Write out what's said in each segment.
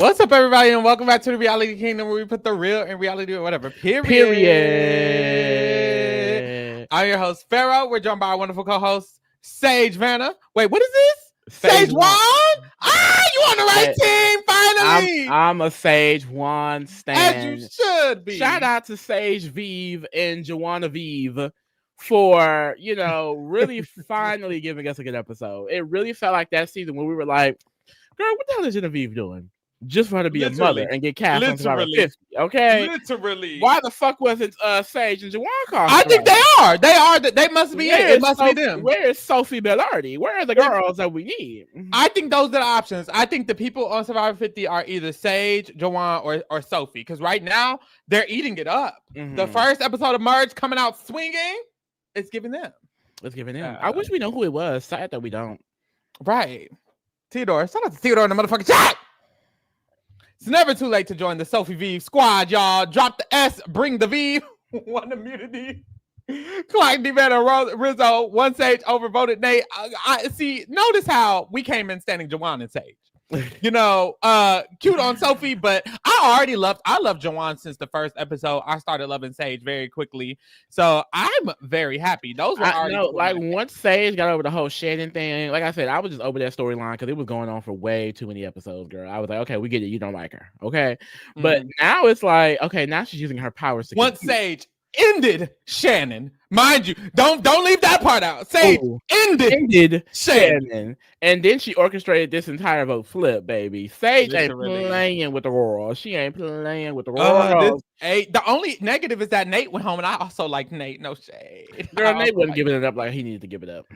What's up, everybody, and welcome back to the Reality Kingdom, where we put the real in reality or whatever. Period. I'm your host, Pharaoh. We're joined by our wonderful co-host, Sage Vanna. Wait, what is this? Sage Juan? You on the right team, finally! I'm a Sage Juan stan. As you should be. Shout out to Sage Vive and Joanna Vive for, really finally giving us a good episode. It really felt like that season when we were like, girl, what the hell is Genevieve doing? Just for her to be a mother and get cast on Survivor 50. Okay. Literally. Why the fuck wasn't Sage and Juwan cast? I think they are. They must be it. It must be them. Where is Sophie Bellardi? Where are the girls that we need? I think those are the options. I think the people on Survivor 50 are either Sage, Joanne, or Sophie. Because right now, they're eating it up. Mm-hmm. The first episode of Merge coming out swinging, it's giving them. It's giving them. I wish we know who it was. Sad that we don't. Right. Theodore. Shout out to Theodore in the motherfucking chat. It's never too late to join the Sophie Vive squad, y'all. Drop the S, bring the V. One immunity. Clyde DeVetta, Rizzo, one Sage overvoted Nate. I see. Notice how we came in standing Jawan and Sage. Cute on Sophie, but I love Jawan since the first episode. I started loving Sage very quickly, so I'm very happy. Those were once Sage got over the whole Shannon thing. Like I said, I was just over that storyline because it was going on for way too many episodes, girl. I was like, okay, we get it. You don't like her, okay? But now it's like, okay, now she's using her powers to once Sage ended Shannon. Mind you, don't leave that part out. Sage ended Shannon. And then she orchestrated this entire vote flip, baby. Sage ain't playing with the Royals. She ain't playing with the Royals. The only negative is that Nate went home, and I also like Nate. No shade. Girl, Nate wasn't giving it up like he needed to give it up.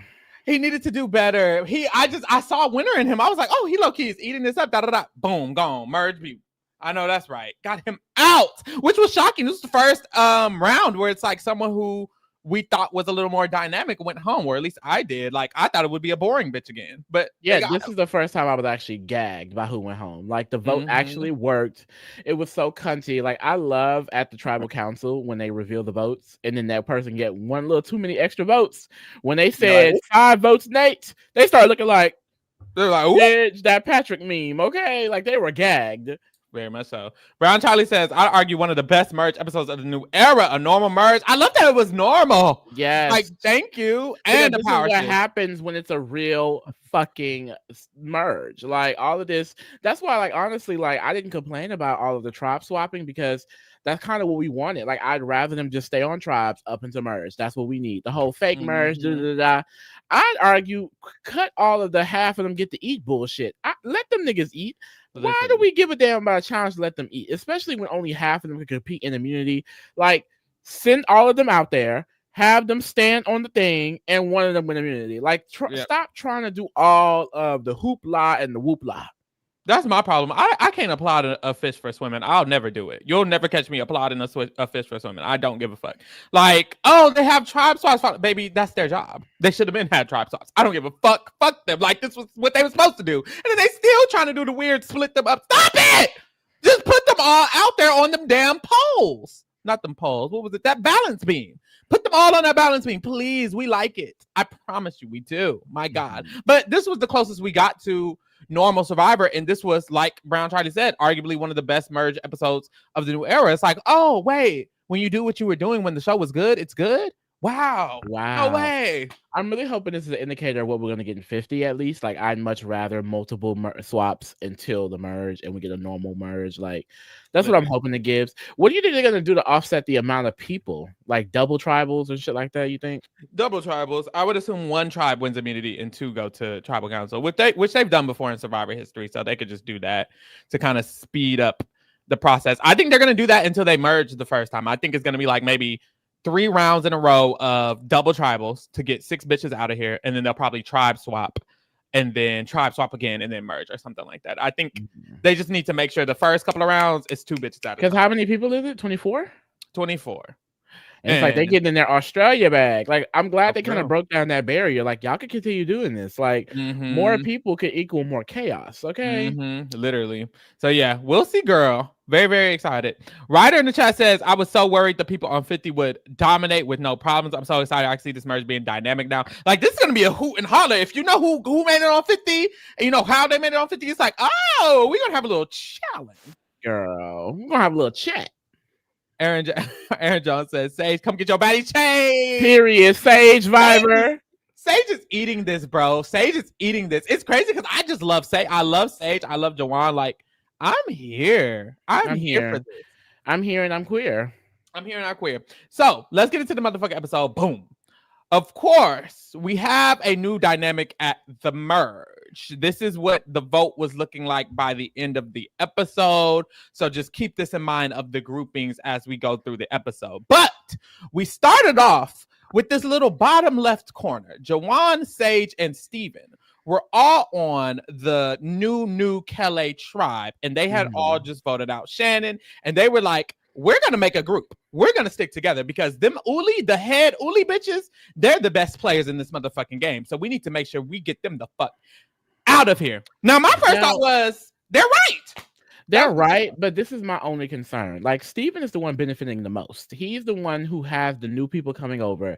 He needed to do better. I saw a winner in him. I was like, oh, he low-key is eating this up. Boom, gone. Merge me. I know that's right. Got him out, which was shocking. This was the first round where it's like someone who we thought was a little more dynamic went home, or at least I did. Like, I thought it would be a boring bitch again. But yeah, this is the first time I was actually gagged by who went home. Like, the vote actually worked. It was so cunty. Like, I love at the tribal council when they reveal the votes and then that person get one little too many extra votes. When they said 5 votes Nate, they started looking like, they're like, bitch, that Patrick meme. Okay, like they were gagged. Very much so. Brown Charlie says, I'd argue one of the best merge episodes of the new era, a normal merge. I love that it was normal. Yes. Like, thank you. And the power is what happens when it's a real fucking merge. Like, all of this. That's why, like, honestly, like, I didn't complain about all of the tribe swapping because that's kind of what we wanted. Like, I'd rather them just stay on tribes up into merge. That's what we need. The whole fake merge, I'd argue, cut all of the half of them get to eat bullshit. Let them niggas eat. Why do we give a damn about a challenge to let them eat? Especially when only half of them can compete in immunity. Like, send all of them out there, have them stand on the thing, and one of them win immunity. Like, stop trying to do all of the hoopla and the whoopla. That's my problem. I can't applaud a fish for swimming. I'll never do it. You'll never catch me applauding a fish for swimming. I don't give a fuck. Like, oh, they have tribe swaps. Baby, that's their job. They should have had tribe swaps. I don't give a fuck. Fuck them. Like, this was what they were supposed to do. And then they still trying to do the weird split them up. Stop it! Just put them all out there on them damn poles. Not them poles. What was it? That balance beam. Put them all on that balance beam. Please. We like it. I promise you we do. My God. But this was the closest we got to normal Survivor, and this was, like Brown Charlie said, arguably one of the best merge episodes of the new era. It's like, oh wait, when you do what you were doing when the show was good, it's good. Wow. No way. I'm really hoping this is an indicator of what we're going to get in 50 at least. Like, I'd much rather multiple swaps until the merge and we get a normal merge. Like, that's what I'm hoping it gives. What do you think they're going to do to offset the amount of people? Like double tribals and shit like that, you think? Double tribals. I would assume 1 tribe wins immunity and 2 go to tribal council, which they've done before in Survivor history. So they could just do that to kind of speed up the process. I think they're going to do that until they merge the first time. I think it's going to be like maybe 3 rounds in a row of double tribals to get 6 bitches out of here, and then they'll probably tribe swap and then tribe swap again and then merge or something like that. I think they just need to make sure the first couple of rounds is 2 bitches out of here. Because how many people is it? 24? 24. And it's like they And getting in their Australia bag. Like, I'm glad oh, they for kind of real. broke down that barrier. Like, y'all could continue doing this. Like, more Mm-hmm. people could equal more chaos. Okay. Literally. So yeah, we'll see, girl. Very, very excited. Ryder in the chat says, I was so worried the people on 50 would dominate with no problems. I'm so excited I see this merge being dynamic now. Like, this is gonna be a hoot and holler. If you know who made it on 50 and you know how they made it on 50, it's like, oh, we're gonna have a little challenge. Girl, we're gonna have a little chat. Aaron Aaron Jones says, Sage, come get your body changed. Period. Sage Viber. Sage is eating this, bro. Sage is eating this. It's crazy because I just love Sage. I love Sage. I love Jawan. Like, I'm here. I'm here for this. I'm here and I'm queer. I'm here and I'm queer. So let's get into the motherfucking episode. Boom. Of course, we have a new dynamic at the merge. This is what the vote was looking like by the end of the episode. So just keep this in mind of the groupings as we go through the episode. But we started off with this little bottom left corner. Jawan, Sage, and Steven were all on the new Kelly tribe, and they had all just voted out Shannon, and they were like, we're going to make a group. We're going to stick together because them Uli, the head Uli bitches, they're the best players in this motherfucking game. So we need to make sure we get them the fuck out of here. Now, my first thought was, they're right. They're right, but this is my only concern. Like, Steven is the one benefiting the most. He's the one who has the new people coming over,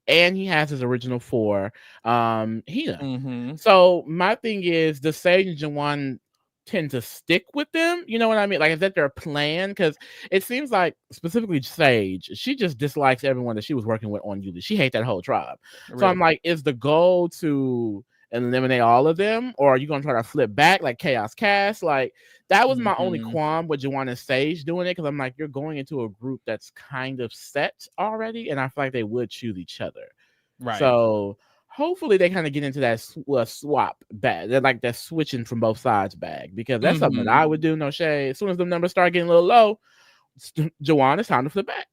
and he has his original four, Hina. So my thing is, the Sage and Jawan tend to stick with them. You know what I mean? Like, is that their plan? Because it seems like, specifically Sage, she just dislikes everyone that she was working with on Yuli. She hates that whole tribe. Really? So I'm like, is the goal to eliminate all of them, or are you gonna try to flip back like Chaos Cast? Like, that was my only qualm with Jawan and Sage doing it, because I'm like, you're going into a group that's kind of set already, and I feel like they would choose each other. Right. So hopefully they kind of get into that swap bag. They're like that switching from both sides bag, because that's something that I would do. No shade. As soon as the numbers start getting a little low, Jawan, it's time to flip back.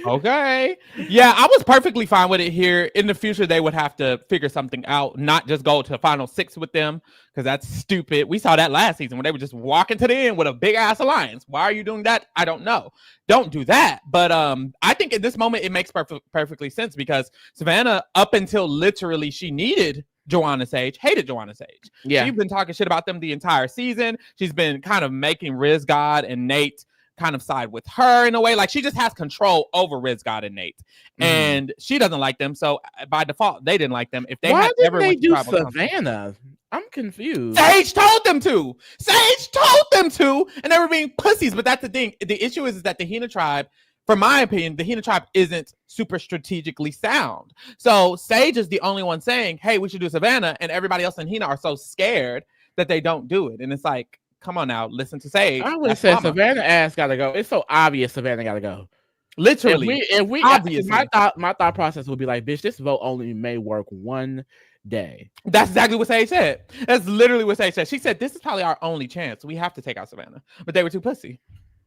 Okay. Yeah, I was perfectly fine with it here. In the future, they would have to figure something out, not just go to final six with them, because that's stupid. We saw that last season when they were just walking to the end with a big ass alliance. Why are you doing that? I don't know. Don't do that. But I think at this moment it makes perfectly sense, because Savannah, up until literally she needed Joanna Sage, hated Joanna Sage. Yeah. She's been talking shit about them the entire season. She's been kind of making Riz God and Nate kind of side with her in a way. Like, she just has control over Riz God and Nate, and she doesn't like them. So by default, they didn't like them. If they Why had didn't they do Savannah? I'm confused. Sage told them to. Sage told them to, and they were being pussies. But that's the thing. The issue is that the Hina tribe, from my opinion, the Hina tribe isn't super strategically sound. So Sage is the only one saying, hey, we should do Savannah, and everybody else in Hina are so scared that they don't do it. And it's like, come on now, listen to Sage. I would have said Savannah ass gotta go. It's so obvious Savannah gotta go. Literally. If we obviously, my thought process would be like, bitch, this vote only may work one day. That's exactly what Sage said. That's literally what Sage said. She said, this is probably our only chance. We have to take out Savannah. But they were too pussy.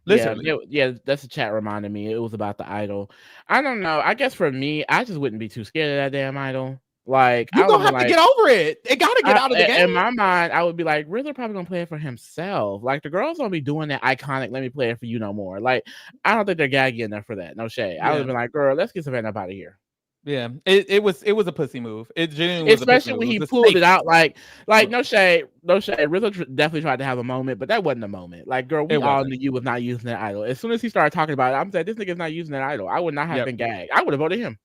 Literally. Yeah, that's the chat reminded me. It was about the idol. I don't know. I guess for me, I just wouldn't be too scared of that damn idol. Like, you don't have to get over it. It gotta get out of the game. In my mind, I would be like, Riddler probably gonna play it for himself. Like, the girls don't be doing that iconic, let me play it for you no more. Like, I don't think they're gaggy enough for that. No shade. I would have been like, girl, let's get Savannah up out of here. Yeah, it was a pussy move. It genuinely was, especially when he pulled it out. Like no shade. Riddler definitely tried to have a moment, but that wasn't a moment. Like, girl, we all knew you was not using that idol. As soon as he started talking about it, I'm saying, this nigga's not using that idol. I would not have been gagged. I would have voted him.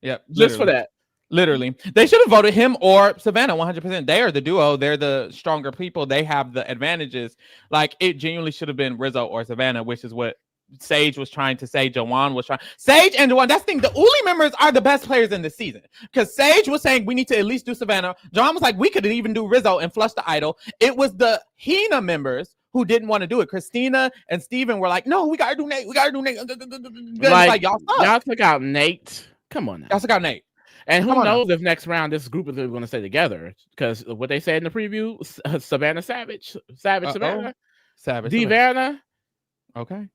Yep, just for that. Literally, they should have voted him or Savannah 100%. They are the duo. They're the stronger people. They have the advantages. Like, it genuinely should have been Rizzo or Savannah, which is what Sage was trying to say. Jawan was trying. Sage and Jawan, that's the thing. The Uli members are the best players in this season, because Sage was saying we need to at least do Savannah. Jawan was like, we could even do Rizzo and flush the idol. It was the Hina members who didn't want to do it. Christina and Steven were like, no, we gotta do Nate. We gotta do Nate. Like y'all took out Nate. Come on now. Y'all took out Nate. And who knows if next round this group is going to stay together, because what they said in the preview, Savannah Savannah, Divanna. Okay.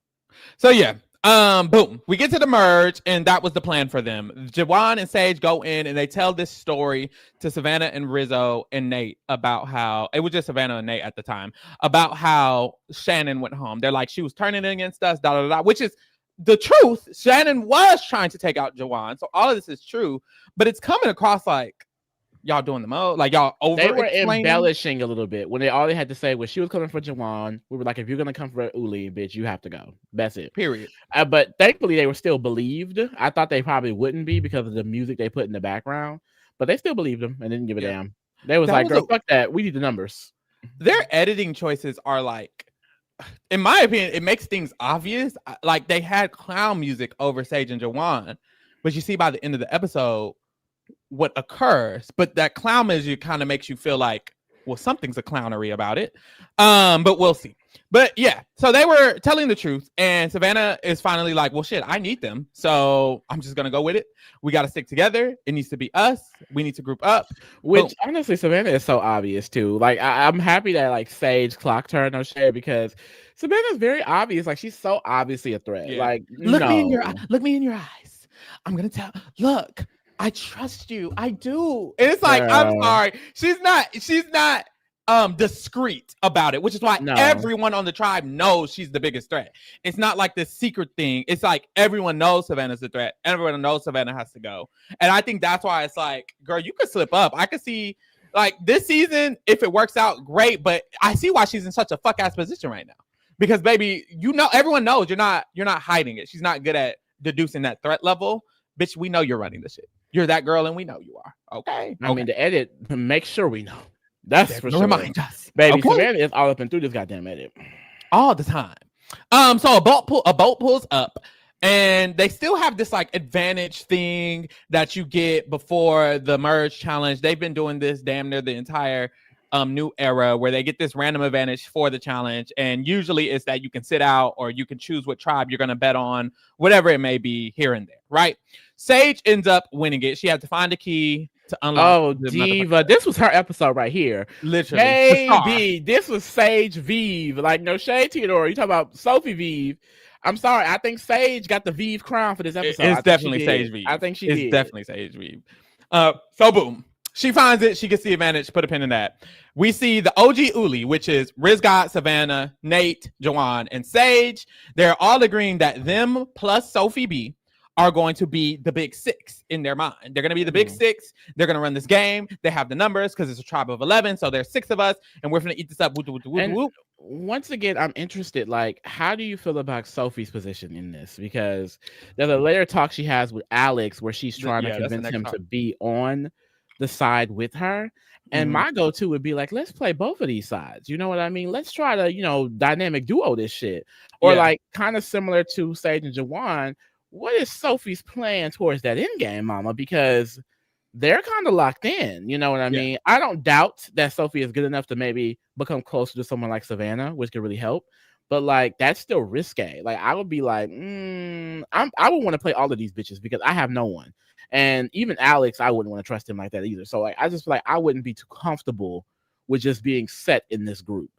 So yeah, boom. We get to the merge, and that was the plan for them. Jawan and Sage go in, and they tell this story to Savannah and Rizzo and Nate about how it was just Savannah and Nate at the time, about how Shannon went home. They're like, she was turning against us, which is the truth, Shannon was trying to take out Jawan. So all of this is true, but it's coming across like y'all doing the most, like y'all over They were explaining. embellishing a little bit when all they had to say was she was coming for Jawan. We were like, if you're gonna come for Uli, bitch, you have to go. That's it. Period. But thankfully, they were still believed. I thought they probably wouldn't be because of the music they put in the background, but they still believed them and didn't give a damn. They was like, girl, fuck that. We need the numbers. Their editing choices are like, in my opinion, it makes things obvious. Like they had clown music over Sage and Jawan, but you see by the end of the episode what occurs. But that clown music kind of makes you feel like, well, something's a clownery about it. But we'll see. But yeah, so they were telling the truth, and Savannah is finally like, well, shit, I need them, so I'm just gonna go with it. We got to stick together. It needs to be us. We need to group up. Which honestly, Savannah is so obvious too. Like I'm happy that like Sage clocked her, no shade, because Savannah's very obvious. Like she's so obviously a threat. Yeah. Like look me in your eyes. I'm gonna tell. Look, I trust you. I do. And it's like, I'm sorry. She's not discreet about it, which is why everyone on the tribe knows she's the biggest threat. It's not like this secret thing. It's like everyone knows Savannah's a threat. Everyone knows Savannah has to go. And I think that's why it's like, girl, you could slip up. I could see like this season, if it works out, great. But I see why she's in such a fuck ass position right now. Because baby, everyone knows you're not hiding it. She's not good at deducing that threat level. Bitch, we know you're running the shit. You're that girl, and we know you are. Okay. I mean, the edit make sure we know. That's for sure. Remind us, baby. Okay. Savannah is all up and through this goddamn edit all the time. So a boat pulls up, and they still have this like advantage thing that you get before the merge challenge. They've been doing this damn near the entire new era, where they get this random advantage for the challenge, and usually it's that you can sit out or you can choose what tribe you're going to bet on, whatever it may be here and there, right? Sage ends up winning it. She had to find a key to unlock. Oh, diva! This was her episode right here. Literally, baby. This was Sage Vive. Like, no shade, Theodore. You talking about Sophie Vive? I'm sorry. I think Sage got the Vive crown for this episode. It's definitely Sage Vive. I think it's definitely Sage Vive. So boom. She finds it. She gets the advantage. Put a pin in that. We see the OG Uli, which is Rizgat, Savannah, Nate, Jawan, and Sage. They're all agreeing that them plus Sophie B are going to be the big six in their mind. They're going to be the big six. They're going to run this game. They have the numbers because it's a tribe of 11. So there's 6 of us, and we're going to eat this up. Once again, I'm interested. Like, how do you feel about Sophie's position in this? Because there's a later talk she has with Alex where she's trying to convince him to be on the side with her. And my go-to would be like, let's play both of these sides. You know what I mean? Let's try to, dynamic duo this shit. Or like kind of similar to Sage and Jawan. What is Sophie's plan towards that end game, mama? Because they're kind of locked in. You know what I mean? I don't doubt that Sophie is good enough to maybe become closer to someone like Savannah, which could really help. But like, that's still risque. Like, I would be like, I would want to play all of these bitches because I have no one. And even Alex, I wouldn't want to trust him like that either. So like, I just feel like I wouldn't be too comfortable with just being set in this group.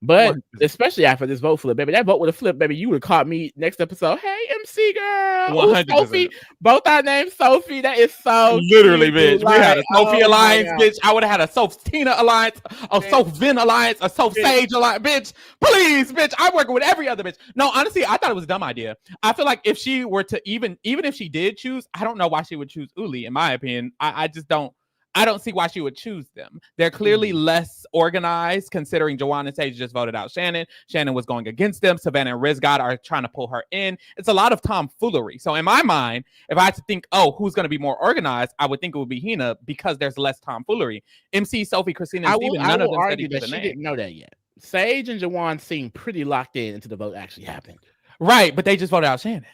But especially after this vote flip, baby, that vote would have flipped, baby. You would have caught me next episode. Hey, MC girl. Ooh, Sophie. Both our names Sophie. That is so literally, bitch. Like, we had a Sophie alliance, bitch. I would have had a Soph Tina alliance, a Soph Vin alliance, a Soph Sage alliance, bitch. Please, bitch. I'm working with every other bitch. No, honestly, I thought it was a dumb idea. I feel like if she were to even if she did choose, I don't know why she would choose Uli, in my opinion. I just don't. I don't see why she would choose them. They're clearly less organized, considering Jawan and Sage just voted out Shannon. Shannon was going against them. Savannah and Rizgat are trying to pull her in. It's a lot of tomfoolery. So in my mind, if I had to think, who's going to be more organized, I would think it would be Hina because there's less tomfoolery. MC, Sophie, Christina, and Steven, none of them said each other name. She didn't know that yet. Sage and Jawan seemed pretty locked in until the vote actually happened. Right, but they just voted out Shannon.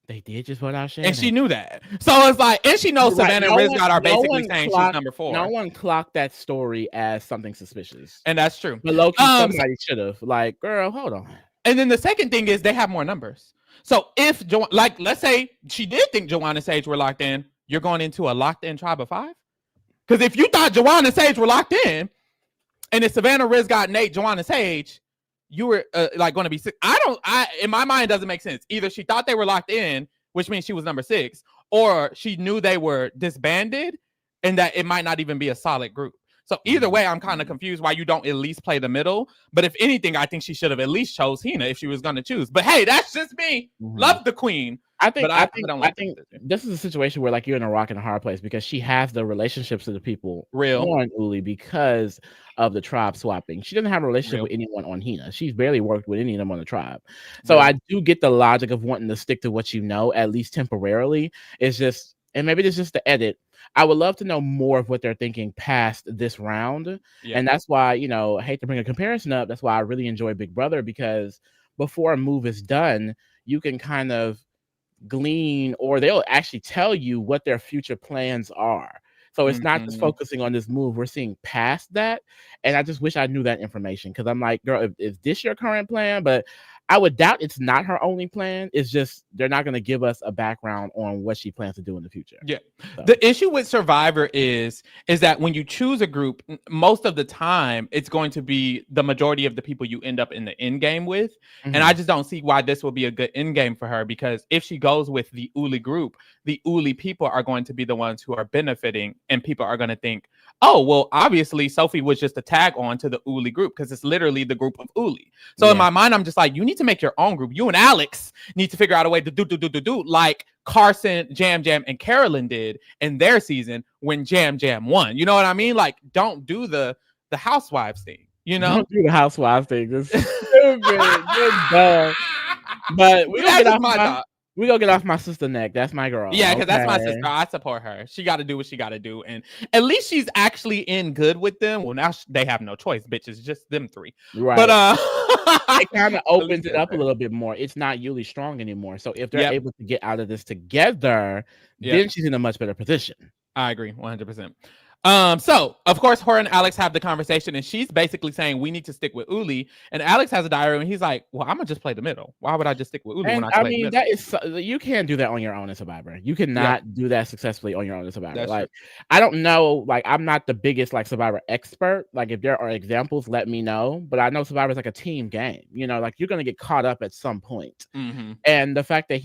They did just vote out Shannon. And she knew that. So it's like, and she knows Savannah and Rizgat are basically saying she's number 4. No one clocked that story as something suspicious. And that's true. But low-key, somebody should have. Like, girl, hold on. And then the second thing is they have more numbers. So if, let's say she did think Jawan and Sage were locked in, you're going into a locked-in tribe of 5? Because if you thought Jawan and Sage were locked in, and it's Savannah, Rizgat, Nate, Jawan, and Sage, you were going to be 6. In my mind, it doesn't make sense. Either she thought they were locked in, which means she was number 6, or she knew they were disbanded and that it might not even be a solid group. So either way, I'm kind of confused why you don't at least play the middle. But if anything, I think she should have at least chose Hina if she was going to choose. But hey, that's just me. Love the queen. I think I don't like this is a situation where like you're in a rock and a hard place because she has the relationships with the people Real. on Uli because of the tribe swapping. She doesn't have a relationship with anyone on Hina. She's barely worked with any of them on the tribe. So I do get the logic of wanting to stick to what you know, at least temporarily. It's just, and maybe it's just the edit. I would love to know more of what they're thinking past this round. Yeah. And that's why, you know, I hate to bring a comparison up. That's why I really enjoy Big Brother, because before a move is done, you can kind of glean, or they'll actually tell you what their future plans are. So it's not just focusing on this move. We're seeing past that. And I just wish I knew that information, because I'm like, girl, is this your current plan? But I would doubt it's not her only plan. It's just they're not going to give us a background on what she plans to do in the future. Yeah. So. The issue with Survivor is that when you choose a group, most of the time it's going to be the majority of the people you end up in the end game with. And I just don't see why this will be a good end game for her, because if she goes with the Uli group, the Uli people are going to be the ones who are benefiting, and people are going to think, oh, well, obviously Sophie was just a tag on to the Uli group because it's literally the group of Uli. So in my mind, I'm just like, you need to make your own group. You and Alex need to figure out a way to do like Carson, Jam Jam, and Carolyn did in their season when Jam Jam won. You know what I mean? Like, don't do the housewives thing. You know, don't do the housewives thing. It's stupid. It's dumb. But we gonna get off my sister neck. That's my girl. Yeah, because that's my sister. I support her. She got to do what she got to do, and at least she's actually in good with them. Well, now they have no choice, bitches. Just them three. Right. But it kind of opens it up a little bit more. It's not Yuli strong anymore. So if they're able to get out of this together, then she's in a much better position. I agree, 100%. So of course her and Alex have the conversation, and she's basically saying we need to stick with Uli, and Alex has a diary and he's like, well, I'm gonna just play the middle. Why would I just stick with Uli? And I mean, that is, you can't do that on your own in Survivor. You cannot do that successfully on your own in Survivor. That's like true. I don't know, like I'm not the biggest like Survivor expert. Like if there are examples, let me know. But I know Survivor is like a team game. You know, like you're gonna get caught up at some point. And the fact that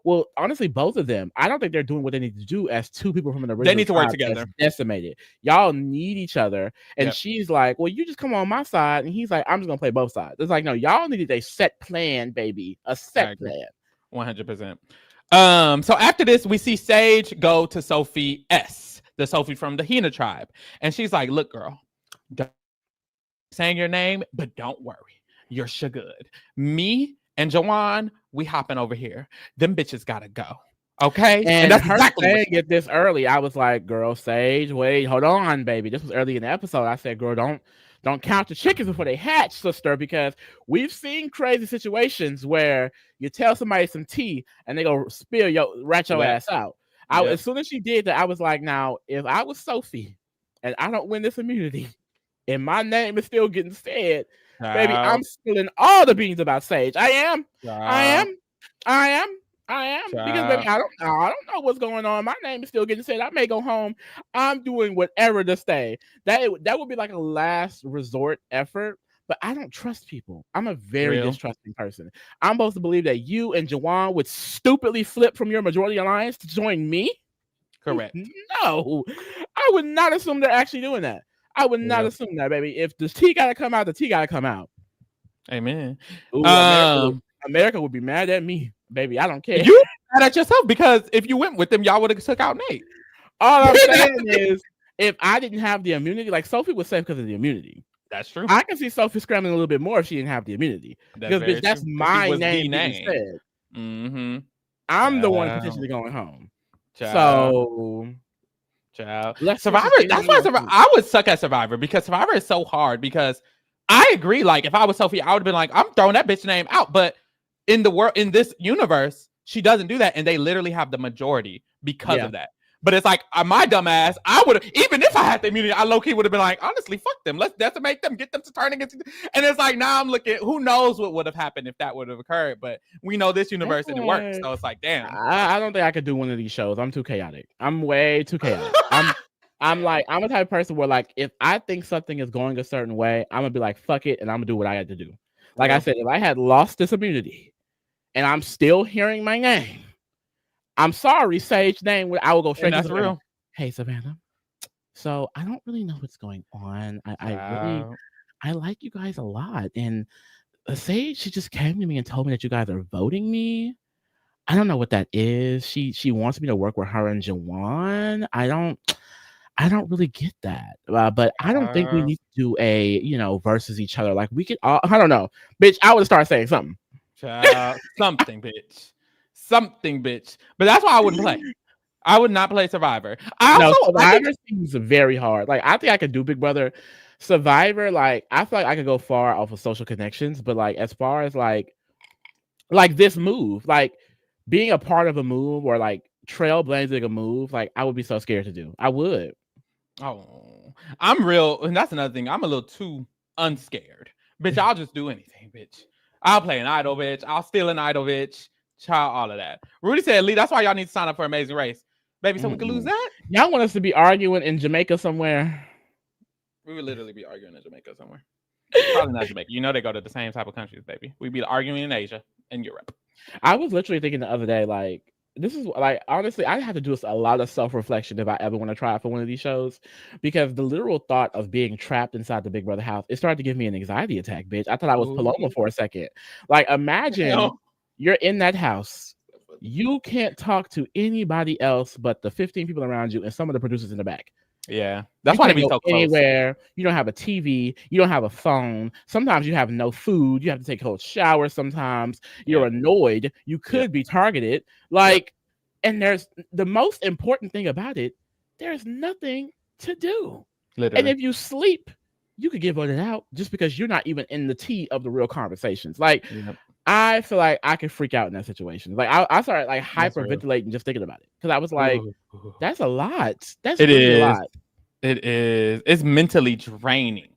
well, honestly, both of them, I don't think they're doing what they need to do as two people from an original. They need to work together. Decimated. Y'all need each other. And she's like, well, you just come on my side. And he's like, I'm just gonna play both sides. It's like, no, y'all needed a set plan, baby. A set plan. 100%. So after this, we see Sage go to Sophie S, the Sophie from the Hina tribe. And she's like, look, girl, don't saying your name, but don't worry. You're good. Me and Jawan, we hopping over here. Them bitches gotta go. Okay. And that's exactly saying it this early. I was like, girl, Sage, wait, hold on, baby. This was early in the episode. I said, girl, don't count the chickens before they hatch, sister, because we've seen crazy situations where you tell somebody some tea and they go spill your ass out. As soon as she did that, I was like, now, if I was Sophie and I don't win this immunity and my name is still getting said, baby, I'm spilling all the beans about Sage. I am. Because baby, I don't know what's going on. My name is still getting said. I may go home. I'm doing whatever to stay. That would be like a last resort effort. But I don't trust people. I'm a very distrusting person. I'm supposed to believe that you and Jawan would stupidly flip from your majority alliance to join me. Correct. No, I would not assume they're actually doing that. I would not assume that, baby. If the tea gotta come out, the tea gotta come out. Amen. Ooh, America would be mad at me. Baby, I don't care. You mad at yourself, because if you went with them, y'all would have took out Nate. All I'm saying is, if I didn't have the immunity, like Sophie was safe because of the immunity. That's true. I can see Sophie scrambling a little bit more if she didn't have the immunity. Because bitch, that's my name. I'm the one potentially going home. So, Survivor. That's why I would suck at Survivor, because Survivor is so hard. Because I agree. Like if I was Sophie, I would have been like, I'm throwing that bitch name out, but in the world, in this universe, she doesn't do that, and they literally have the majority because of that. But it's like my dumb ass, I would have, even if I had the immunity, I low-key would have been like, honestly, fuck them. Let's decimate them, get them to turn against. And it's like, now I'm looking, who knows what would have happened if that would have occurred. But we know this universe and it works. So it's like, damn. I don't think I could do one of these shows. I'm too chaotic. I'm way too chaotic. I'm a type of person where, like, if I think something is going a certain way, I'm gonna be like, fuck it, and I'm gonna do what I got to do. Like I said, if I had lost this immunity and I'm still hearing my name, I'm sorry, Sage name. I will go straight to Savannah. Hey, Savannah, So I don't really know what's going on. I like you guys a lot. And say she just came to me and told me that you guys are voting me. I don't know what that is. She wants me to work with her and Jawan. I don't really get that. But I don't think we Child, need to do a, versus each other. Like we could all, I don't know. Bitch, I would start saying something. child, something, bitch. Something, bitch. But that's why I wouldn't play. I would not play Survivor. No, I think Survivor seems very hard. Like I think I could do Big Brother. Survivor, like I feel like I could go far off of social connections, but like as far as like this move, like being a part of a move or like trailblazing a move, like I would be so scared to do. I would. Oh, I'm real, and that's another thing. I'm a little too unscared, bitch. I'll just do anything, bitch. I'll play an idol, bitch. I'll steal an idol, bitch. Child, all of that. Rudy said, "Lee, that's why y'all need to sign up for Amazing Race, baby, so we can lose that." Y'all want us to be arguing in Jamaica somewhere? We would literally be arguing in Jamaica somewhere. Probably not Jamaica. You know they go to the same type of countries, baby. We'd be arguing in Asia and Europe. I was literally thinking the other day, like, this is like honestly, I have to do a lot of self-reflection if I ever want to try it for one of these shows, because the literal thought of being trapped inside the Big Brother house, it started to give me an anxiety attack, bitch. I thought I was Paloma for a second. Like, imagine you're in that house. You can't talk to anybody else but the 15 people around you and some of the producers in the back. Yeah, that's why they be so close. Anywhere. You don't have a TV. You don't have a phone. Sometimes you have no food. You have to take cold showers. Sometimes you're annoyed. You could be targeted. Like, and there's the most important thing about it. There's nothing to do. Literally. And if you sleep, you could get voted out just because you're not even in the tea of the real conversations. Like, I feel like I could freak out in that situation. Like I started like hyperventilating just thinking about it because I was like, that's a lot. That's really a lot. It is. It's mentally draining.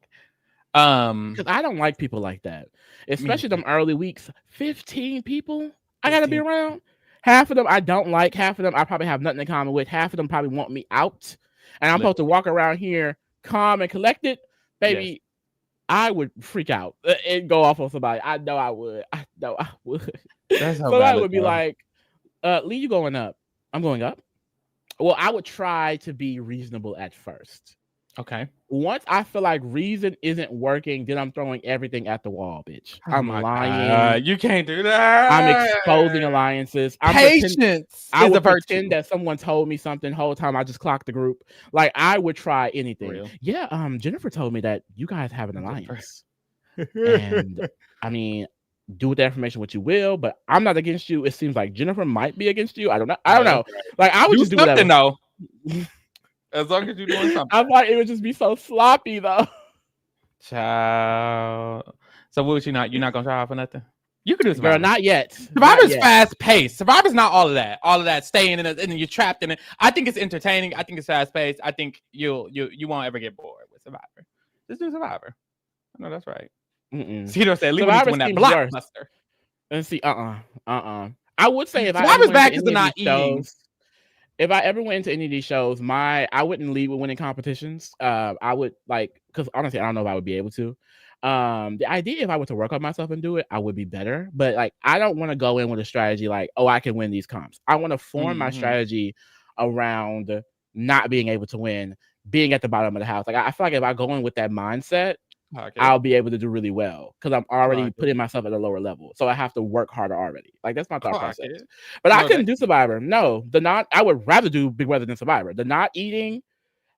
Because I don't like people like that, especially them early weeks. 15 people I gotta be around. Half of them I don't like. Half of them I probably have nothing in common with. Half of them probably want me out, and I'm supposed to walk around here calm and collected, baby. Yes. I would freak out and go off on somebody. I know I would. That's how so I would be like, Lee, you going up? I'm going up. Well, I would try to be reasonable at first. Okay. Once I feel like reason isn't working, then I'm throwing everything at the wall, bitch. I'm lying. God. You can't do that. I'm exposing alliances. Patience. I would pretend that someone told me something the whole time. I just clocked the group. Like, I would try anything. Real. Yeah. Jennifer told me that you guys have an alliance. And I mean, do with that information what you will, but I'm not against you. It seems like Jennifer might be against you. I don't know. Like, I would just do whatever. Though. As long as you're doing something. I thought it would just be so sloppy though. Child. So what would you not? You're not gonna try out for nothing? You could do Survivor. Girl, not yet. Survivor's fast paced. Survivor's not all of that. All of that staying in it and you're trapped in it. I think it's entertaining. I think it's fast paced. I think you won't ever get bored with Survivor. Just do Survivor. I know that's right. Cedar said, "Leave when that blockbuster." Let's see. I would say if Survivor's back is not eating. If I ever went into any of these shows, I wouldn't lead with winning competitions. I would because honestly, I don't know if I would be able to. The idea if I were to work on myself and do it, I would be better. But like, I don't want to go in with a strategy like, oh, I can win these comps. I want to form my strategy around not being able to win, being at the bottom of the house. Like, I feel like if I go in with that mindset, I'll be able to do really well because I'm already putting myself at a lower level. So I have to work harder already. Like, that's my thought process. But I couldn't do Survivor. No, I would rather do Big Brother than Survivor. The not eating,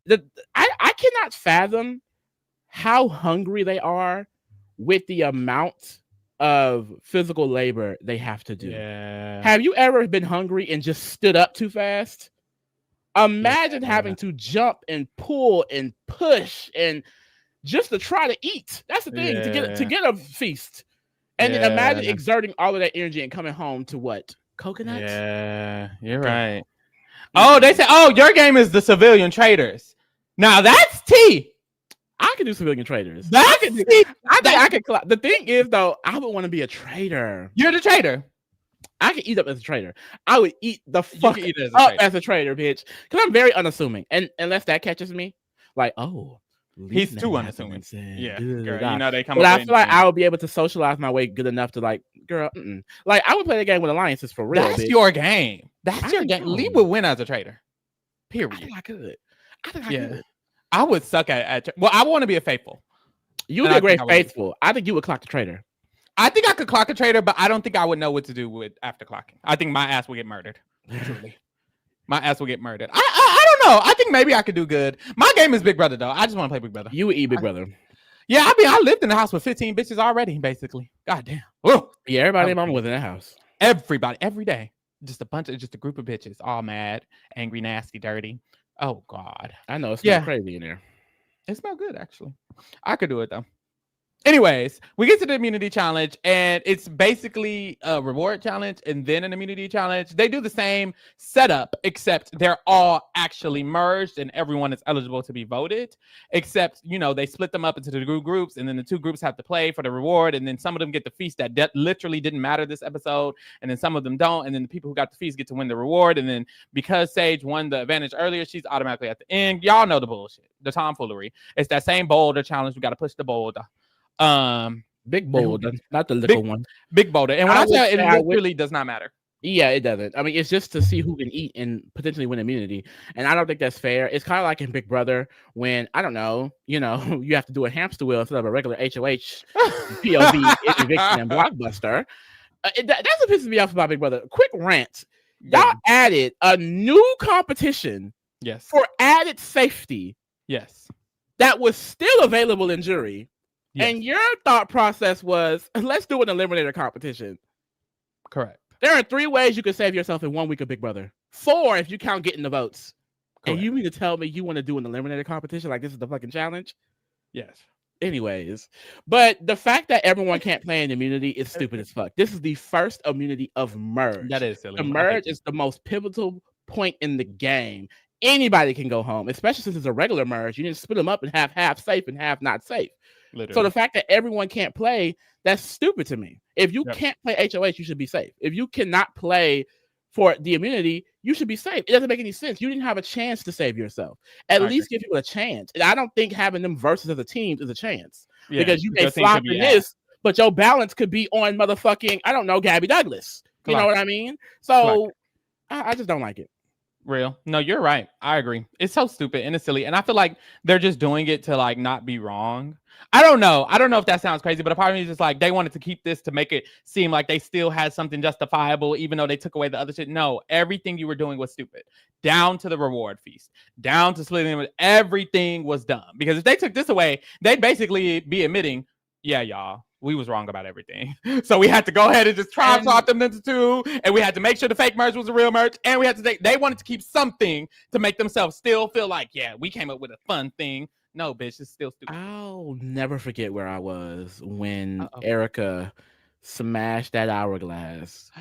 I cannot fathom how hungry they are with the amount of physical labor they have to do. Yeah. Have you ever been hungry and just stood up too fast? Imagine having to jump and pull and push and just to try to eat. That's the thing, to get a feast. And then imagine exerting all of that energy and coming home to what? Coconuts? Yeah, you're right. Oh, they say, your game is the civilian traders. Now that's tea. I can do civilian traders. I think I could. The thing is, though, I would want to be a trader. You're the trader. I could eat up as a trader. I would eat the fuck up as a trader, bitch. Because I'm very unassuming. And unless that catches me, like, he's too unassuming. Yeah, girl, you know they come. But I feel like I would be able to socialize my way good enough to like, girl. Like, I would play the game with alliances for real. That's your game. That's your game. Lee would win as a trader. Period. I think I could. I would suck at well, I want to be a faithful. You'd be a great faithful. I think you would clock the traitor. I think I could clock a traitor, but I don't think I would know what to do with after clocking. I think my ass would get murdered. Truly. My ass will get murdered. I don't know. I think maybe I could do good. My game is Big Brother though. I just want to play Big Brother. You would eat Big Brother. Yeah, I mean, I lived in the house with 15 bitches already, basically. God damn. Whoa. Yeah, everybody and mama was in that house. Everybody, every day. Just a group of bitches, all mad, angry, nasty, dirty. Oh God. I know it smells crazy in there. It smelled good, actually. I could do it though. Anyways, we get to the immunity challenge, and it's basically a reward challenge and then an immunity challenge. They do the same setup, except they're all actually merged and everyone is eligible to be voted. Except, they split them up into the groups, and then the two groups have to play for the reward, and then some of them get the feast that literally didn't matter this episode, and then some of them don't, and then the people who got the feast get to win the reward, and then because Sage won the advantage earlier, she's automatically at the end. Y'all know the bullshit, the tomfoolery. It's that same boulder challenge. We got to push the boulder. Big boulder, not the little one. Big boulder. And when I tell you, it really does not matter. Yeah, it doesn't. I mean, it's just to see who can eat and potentially win immunity. And I don't think that's fair. It's kind of like in Big Brother when, I don't know, you have to do a hamster wheel instead of a regular HOH POV eviction and blockbuster. That's what pisses me off about Big Brother. Quick rant. Y'all added a new competition for added safety. Yes. That was still available in jury. Yes. And your thought process was, let's do an eliminator competition. Correct. There are 3 ways you can save yourself in 1 week of Big Brother. 4 if you count getting the votes. Correct. And you mean to tell me you want to do an eliminator competition like this is the fucking challenge? Yes. Anyways, but the fact that everyone can't play in immunity is stupid as fuck. This is the first immunity of merge. That is silly. The merge is the most pivotal point in the game. Anybody can go home, especially since it's a regular merge. You need to split them up and have half safe and half not safe. Literally. So the fact that everyone can't play, that's stupid to me. If you can't play HOH, you should be safe. If you cannot play for the immunity, you should be safe. It doesn't make any sense. You didn't have a chance to save yourself. At least give people a chance. And I don't think having them versus other teams is a chance. Because you may flop in this, but your balance could be on motherfucking, I don't know, Gabby Douglas. You know what I mean? So I just don't like it. Real. No, you're right. I agree. It's so stupid and it's silly. And I feel like they're just doing it to like not be wrong. I don't know if that sounds crazy, but a part of me is just like they wanted to keep this to make it seem like they still had something justifiable, even though they took away the other shit. No, everything you were doing was stupid. Down to the reward feast, down to splitting them. Everything was dumb. Because if they took this away, they'd basically be admitting, yeah, y'all, we was wrong about everything. So we had to go ahead and just try and swap them into 2. And we had to make sure the fake merge was a real merge. And we had to they wanted to keep something to make themselves still feel like, yeah, we came up with a fun thing. No, bitch, it's still stupid. I'll never forget where I was when Erica smashed that hourglass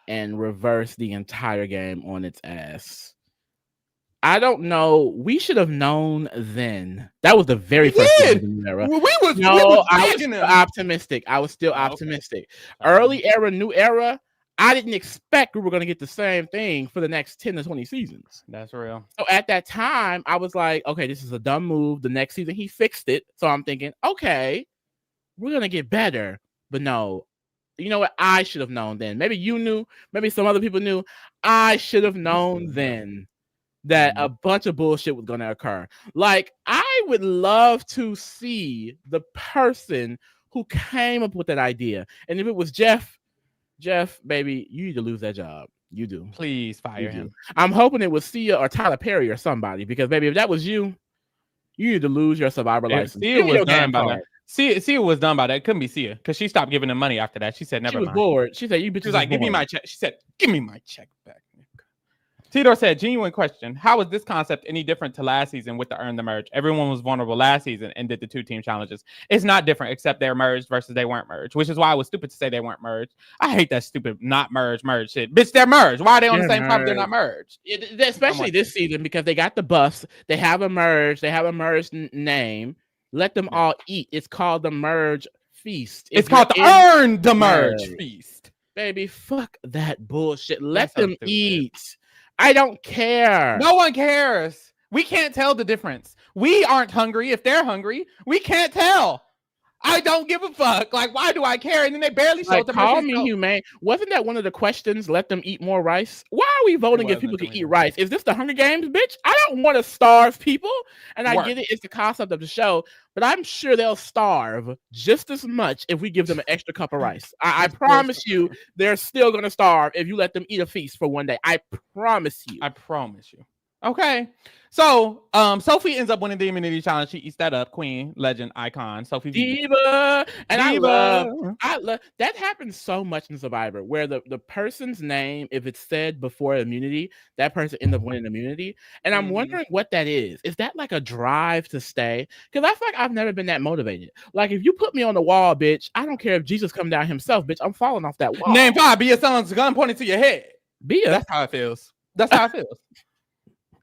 and reversed the entire game on its ass. I don't know. We should have known then. That was the very first era. I was still optimistic. I was still optimistic. Early era, new era. I didn't expect we were going to get the same thing for the next 10 to 20 seasons. That's real. So at that time, I was like, okay, this is a dumb move. The next season, he fixed it. So I'm thinking, okay, we're going to get better. But no, you know what? I should have known then. Maybe you knew. Maybe some other people knew. I should have known then that a bunch of bullshit was going to occur. Like, I would love to see the person who came up with that idea. And if it was Jeff, baby, you need to lose that job. You do. Please fire him. I'm hoping it was Sia or Tyler Perry or somebody, because, baby, if that was you, you need to lose your Survivor license. Sia was done by that. Sia was done by that. It couldn't be Sia because she stopped giving them money after that. She said, never mind. She was bored. She said, you bitches. She was like, give me my check. She said, give me my check back. Tidor said, genuine question. How is this concept any different to last season with the Earn the Merge? Everyone was vulnerable last season and did the 2-team challenges. It's not different, except they're merged versus they weren't merged, which is why it was stupid to say they weren't merged. I hate that stupid not merge shit. Bitch, they're merged. Why are they on the same time? They're not merged. Especially this season, because they got the buffs. They have a merge. They have a merged name. Let them all eat. It's called the Merge Feast. It's called the Earn the Merge Feast. Baby, fuck that bullshit. Let them eat. I don't care. No one cares. We can't tell the difference. We aren't hungry. If they're hungry, we can't tell. I don't give a fuck. Like, why do I care? And then they barely show Like, to call Mercy. me humane. Wasn't that one of the questions? Let them eat more rice. Why are we voting if people can eat rice? Is this the Hunger Games, bitch? I don't want to starve people. And I get it, it's the concept of the show, but I'm sure they'll starve just as much if we give them an extra cup of rice. I promise you, they're still gonna starve if you let them eat a feast for one day. I promise you. I promise you. Okay. So Sophie ends up winning the immunity challenge. She eats that up. Queen, legend, icon, Sophie Diva. And Diva. I love that happens so much in Survivor, where the person's name, if it's said before immunity, that person ends up winning immunity. And I'm wondering what that is. Is that like a drive to stay? Because I feel like I've never been that motivated. Like, if you put me on the wall, bitch, I don't care if Jesus come down himself, bitch, I'm falling off that wall. Name 5, be your son's gun pointed to your head. That's how it feels. That's how it feels.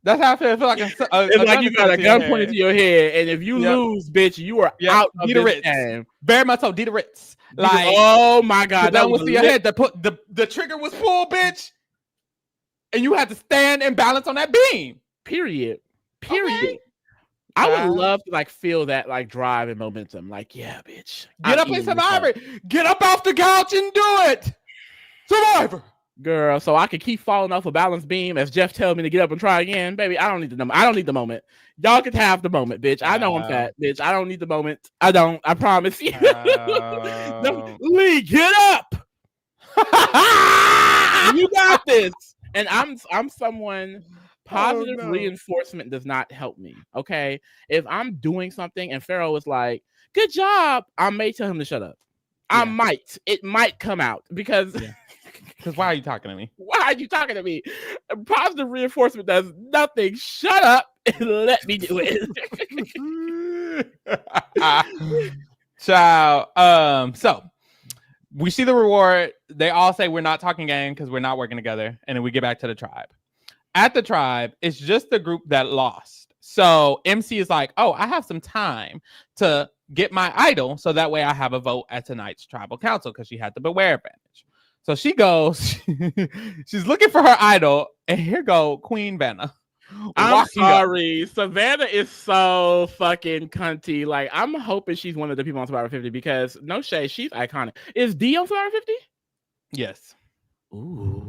That's how I feel. I feel like it's like you got a gun pointed to your head, and if you lose, bitch, you are out of this game. Very much so. Dita Ritz. Like, oh my god, that was your head. The trigger was pulled, bitch, and you had to stand and balance on that beam. Period. Okay. I would love to like feel that like drive and momentum. Like, yeah, bitch, get up in Survivor. Get up off the couch and do it. Survivor. Girl, so I could keep falling off a balance beam as Jeff tells me to get up and try again. Baby, I don't need the moment. Y'all can have the moment, bitch. I know I'm fat, bitch. I don't need the moment. I don't. I promise you. Lee, get up. You got this. And I'm someone. Positive reinforcement does not help me. Okay, if I'm doing something and Pharaoh is like, "Good job," I may tell him to shut up. Yeah. It might come out because. Yeah. Because why are you talking to me? Why are you talking to me? Positive reinforcement does nothing. Shut up and let me do it. Child. So we see the reward. They all say we're not talking game because we're not working together. And then we get back to the tribe. At the tribe, it's just the group that lost. So MC is like, oh, I have some time to get my idol. So that way I have a vote at tonight's tribal council because she had the beware advantage. So she goes, she's looking for her idol, and here go Queen Vanna. I'm sorry. Savannah is so fucking cunty. Like, I'm hoping she's one of the people on Survivor 50 because, no shade, she's iconic. Is D on Survivor 50? Yes. Ooh.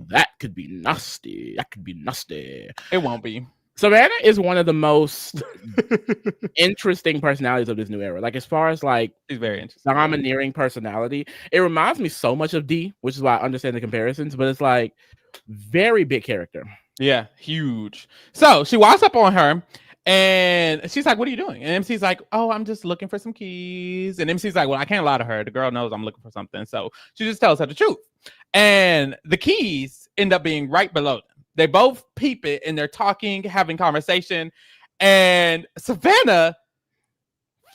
That could be nasty. It won't be. Savannah is one of the most interesting personalities of this new era. Like, as far as like, she's very interesting, domineering personality. It reminds me so much of D, which is why I understand the comparisons. But it's like very big character. Yeah, huge. So she walks up on her, and she's like, "What are you doing?" And MC's like, "Oh, I'm just looking for some keys." And MC's like, "Well, I can't lie to her. The girl knows I'm looking for something." So she just tells her the truth. And the keys end up being right below them. They both peep it and they're talking, having conversation. And Savannah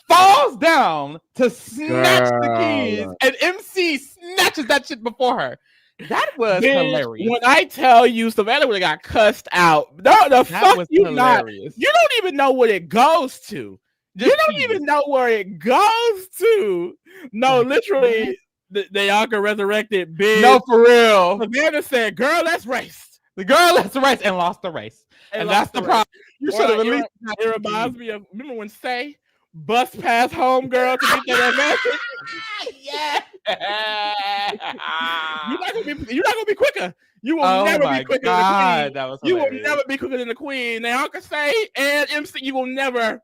falls down to snatch the keys. And MC snatches that shit before her. That was hilarious. When I tell you, Savannah would have got cussed out. No, the fuck was you hilarious. Not. You don't even know what it goes to. You don't even know where it goes to. No, literally, the Yaka resurrected bitch. No, for real. Savannah said, "Girl, let's race." The girl that's the race and lost the race. And that's the problem. You should have at least. It reminds me of, remember when Say bust past homegirl to get that advantage? Yeah. You're not gonna be quicker. You will never be quicker than the queen. That was you will never be quicker than the queen. Now Uncle Say and MC, you're never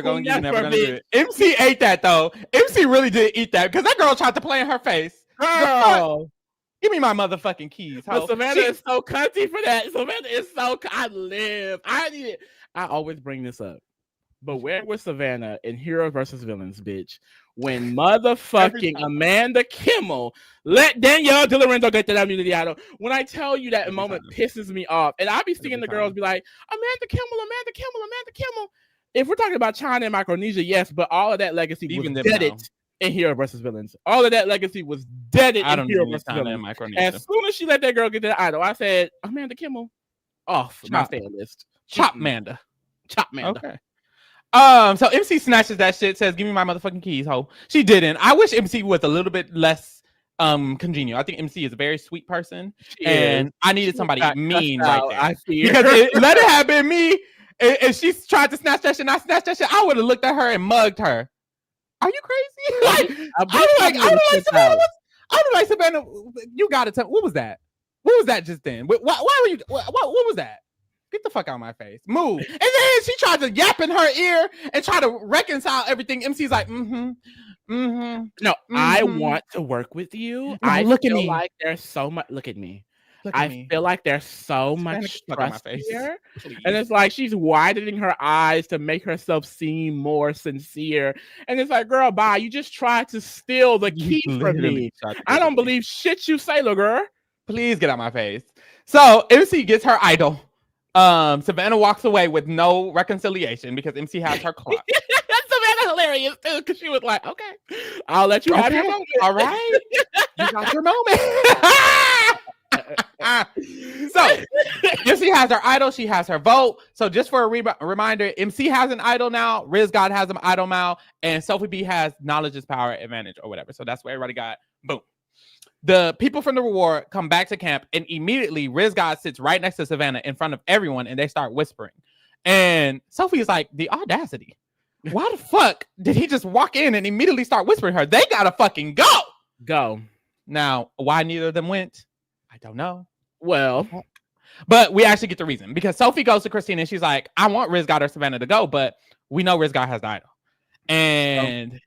gonna do it. MC ate that though. MC really did eat that because that girl tried to play in her face. Girl. Give me my motherfucking keys. But Savannah is so cunty for that. Savannah is so. I need it. I always bring this up. But where was Savannah in Hero versus Villains, bitch? When motherfucking Amanda Kimmel let Danielle Di Lorenzo get that immunity idol. When I tell you that moment pisses me off, and I be seeing the girls be like, Amanda Kimmel. If we're talking about China and Micronesia, yes, but all of that legacy was deaded in Hero versus Villains. All of that legacy was deaded in Hero versus Villains. As soon as she let that girl get that idol, I said, Amanda Kimmel, off my stand list. Chop Manda. Okay. So MC snatches that shit, says, "Give me my motherfucking keys, ho." She didn't. I wish MC was a little bit less congenial. I think MC is a very sweet person, and I needed somebody mean right there. I fear. Because let it have been me, and she tried to snatch that shit, and I snatched that shit. I would have looked at her and mugged her. Are you crazy? Like, A bitch probably would've flipped out. I was like, Savannah, you gotta tell. What was that? What was that just then? Why were you? What was that? Get the fuck out of my face. Move. And then she tried to yap in her ear and try to reconcile everything. MC's like, No, I want to work with you. No, I look at feel me. like there's so much. Look at me. Look at I me. feel like there's so Savannah, much get the fuck out of my trust face. here. Please. And it's like she's widening her eyes to make herself seem more sincere. And it's like, girl, bye. You just tried to steal the key from literally me. tried to I get don't the key. believe shit you say, little girl. Please get out my face. So MC gets her idol. Savannah walks away with no reconciliation because MC has her clock. Savannah hilarious too, because she was like, okay, I'll let you have your moment. All right. You got your moment. So MC has her idol, she has her vote. So just for a reminder, MC has an idol now, Riz God has an idol now, and Sophie B has knowledge is power advantage or whatever. So that's what everybody got. Boom. The people from the reward come back to camp, and immediately Riz God sits right next to Savannah in front of everyone, and they start whispering. And Sophie is like, the audacity. Why the fuck did he just walk in and immediately start whispering her? They gotta fucking go. Now, why neither of them went, I don't know. Well, but we actually get the reason, because Sophie goes to Christina and she's like, I want Riz God or Savannah to go, but we know Riz God has the idol. And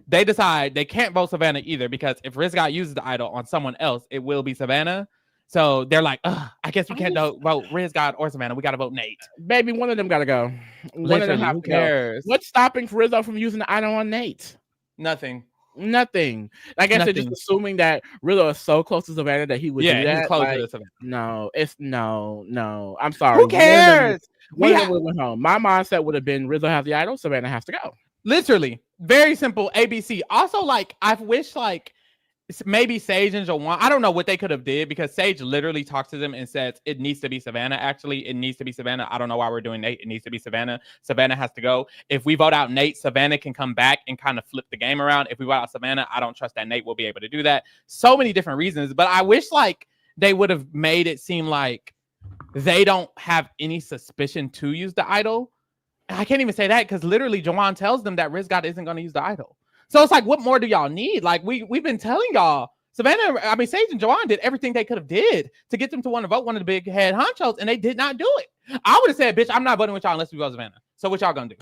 they decide they can't vote Savannah either, because if Riz God uses the idol on someone else, it will be Savannah. So they're like, I guess we can't vote Riz God or Savannah. We got to vote Nate. Baby, one of them got to go. One of them have to go. What's stopping Rizzo from using the idol on Nate? Nothing. I guess they're just assuming that Rizzo is so close to Savannah that he would do that. He's closer to Savannah. No. I'm sorry. Who cares? One of them would went home. My mindset would have been Rizzo has the idol, Savannah has to go. Literally. Very simple. ABC. Also, like, I wish, like, maybe Sage and Jawan, I don't know what they could have did, because Sage literally talks to them and says it needs to be Savannah. Actually, it needs to be Savannah. I don't know why we're doing Nate. It needs to be Savannah. Savannah has to go. If we vote out Nate, Savannah can come back and kind of flip the game around. If we vote out Savannah, I don't trust that Nate will be able to do that. So many different reasons, but I wish like they would have made it seem like they don't have any suspicion to use the idol. I can't even say that, because literally Jawan tells them that Riz God isn't going to use the idol. So it's like, what more do y'all need? Like, we've been telling y'all, Sage and Jawan did everything they could have did to get them to want to vote one of the big head honchos, and they did not do it. I would have said, bitch, I'm not voting with y'all unless we vote Savannah. So what y'all gonna do?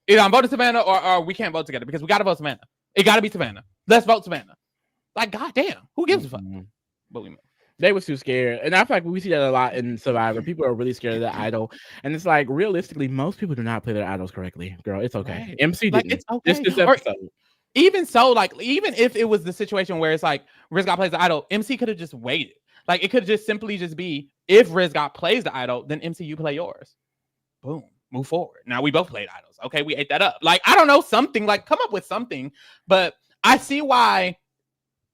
Either I'm voting Savannah or we can't vote together, because we got to vote Savannah. It got to be Savannah. Let's vote Savannah. Like, goddamn, who gives a fuck? But we They were too scared. And I feel like we see that a lot in Survivor. People are really scared of the idol. And it's like, realistically, most people do not play their idols correctly. Girl, it's okay. Right. MC didn't. It's okay. This episode. Even so, like, even if it was the situation where it's like Riz God plays the idol, MC could have just waited. Like, it could just simply just be, if Riz God plays the idol, then MC, you play yours. Boom. Move forward. Now we both played idols. Okay, we ate that up. Like, I don't know, something, like, come up with something. But I see why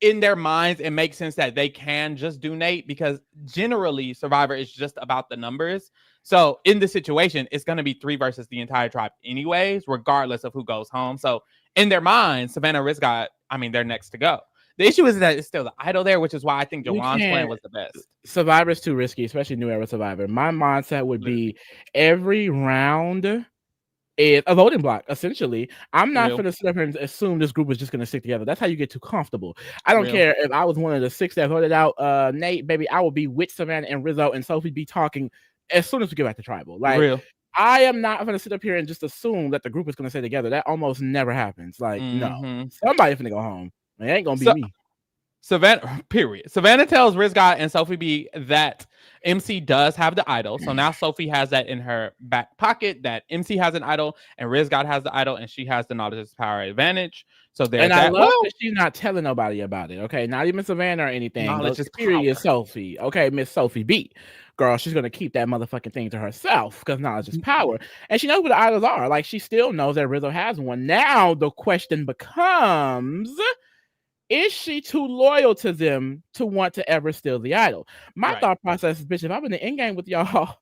in their minds it makes sense that they can just do Nate, because generally Survivor is just about the numbers. So in this situation, it's going to be 3 versus the entire tribe anyways, regardless of who goes home. So in their minds, Savannah Riz God, I mean, they're next to go. The issue is that it's still the idol there, which is why I think Jawan's plan was the best. Survivor's too risky, especially New Era Survivor. My mindset would be every round is a voting block, essentially. I'm not going to sit up here and assume this group is just going to stick together. That's how you get too comfortable. I don't care if I was one of the 6 that voted out Nate, baby. I would be with Savannah and Rizzo and Sophie be talking as soon as we get back to tribal. Like, I am not going to sit up here and just assume that the group is going to stay together. That almost never happens. Like, no, somebody's going to go home. It ain't going to be me. Savannah tells Riz God and Sophie B that MC does have the idol. So now Sophie has that in her back pocket, that MC has an idol and Riz God has the idol, and she has the knowledge is power advantage. So there's and I love that she's not telling nobody about it. Okay, not even Savannah or anything. Knowledge is period. Sophie. Okay, Miss Sophie B. Girl, she's gonna keep that motherfucking thing to herself because knowledge is power, and she knows what the idols are. Like, she still knows that Rizzo has one. Now the question becomes, is she too loyal to them to want to ever steal the idol? My thought process is, bitch, if I'm in the end game with y'all,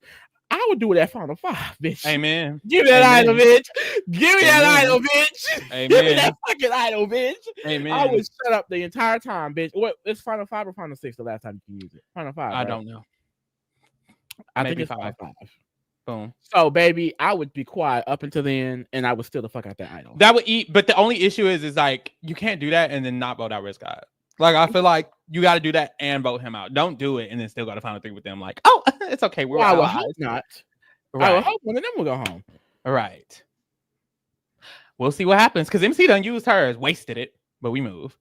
I would do it at Final 5, bitch. Amen. Give me that idol, bitch. Give me that idol, bitch. Amen. Give me that fucking idol, bitch. Amen. I would shut up the entire time, bitch. What? It's Final 5 or Final 6 the last time you can use it? Final 5. I don't know. I think it's Final 5. Boom. So, baby, I would be quiet up until then, and I would steal the fuck out that idol. That would eat, but the only issue is like you can't do that and then not vote out Riz God. Like I feel like you got to do that and vote him out. Don't do it and then still got to find a thing with them. Like, oh, it's okay. We're I would allies. hope not. Right. I would hope one of them will go home. Right. We'll see what happens because MC done used hers, wasted it, but we move.